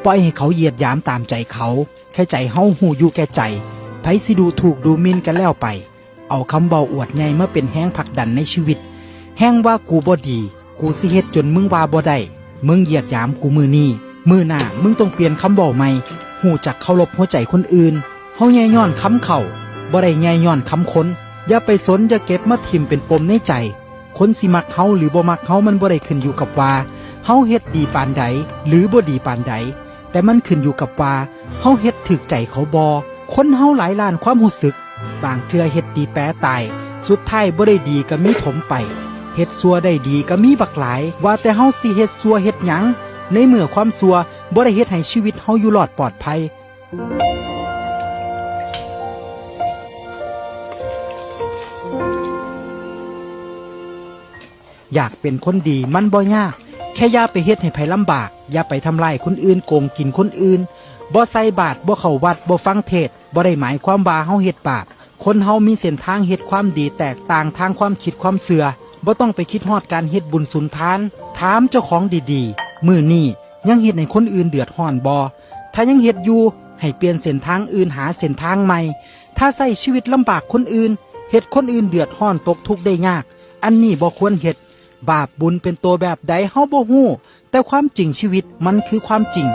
ปล่อยให้เขาเหยียดหยามตามใจเขาแค่ใจเฮาหูอยู่แก่ใจไผสิดูถูกดูหมิ่นกันแล้วไปเอาคำเบาอวดใหญ่มาเป็นแห้งผลักดันในชีวิตแห้งว่ากูบ่ดีกูสิเฮ็ดจนมึงว่าบ่ได้มึงเหยียดหยามกูมือนี้มือหน้ามึงต้องเปลี่ยนคำเบาใหม่หูจักเคารพหัวใจคนอื่นเฮาแย่ย้อนคำเข้าบ่ได้แย่ย้อนคำคนอย่าไปสนอย่าเก็บมาทิ่มเป็นปมในใจคนสิมักเฮาหรือบ่มักเฮามันบ่ได้ขึ้นอยู่กับว่าเฮาเฮ็ดดีปานใดหรือบ่ดีปานใดแต่มันขึ้นอยู่กับว่าเฮาเฮ็ดถูกใจเขาบ่คนเฮาหลายล้านความรู้สึกบางเทื่อเฮ็ดดีแปรตายสุดท้ายบ่ได้ดีก็มีถมไปเฮ็ดซัวได้ดีก็มีบักหลายว่าแต่เฮาสิเฮ็ดซัวเฮ็ดหยังในเมื่อความซัวบ่ได้เฮ็ดให้ชีวิตเฮาอยู่รอดปลอดภัยอยากเป็นคนดีมันบ่ยากแค่อย่าไปเฮ็ดให้ไผลำบากอย่าไปทำลายคนอื่นโกงกินคนอื่นบ่ใส่บาตรบ่เข้าวัดบ่ฟังเทศน์บ่ได้หมายความว่าเฮาเฮ็ดบาปคนเฮามีเส้นทางเฮ็ดความดีแตกต่างทางความคิดความเชื่อบ่ต้องไปคิดฮอดการเฮ็ดบุญสุนทานถามเจ้าของดีๆมื้อนี้ยังเฮ็ดให้คนอื่นเดือดร้อนบ่ถ้ายังเฮ็ดอยู่ให้เปลี่ยนเส้นทางอื่นหาเส้นทางใหม่ถ้าใช้ชีวิตลำบากคนอื่นเฮ็ดคนอื่นเดือดร้อนตกทุกข์ได้ยากอันนี้บ่ควรเฮ็ดบาปบุญเป็นตัวแบบใดเฮาบ่ฮู้แต่ความจริงชีวิตมันคือความจริง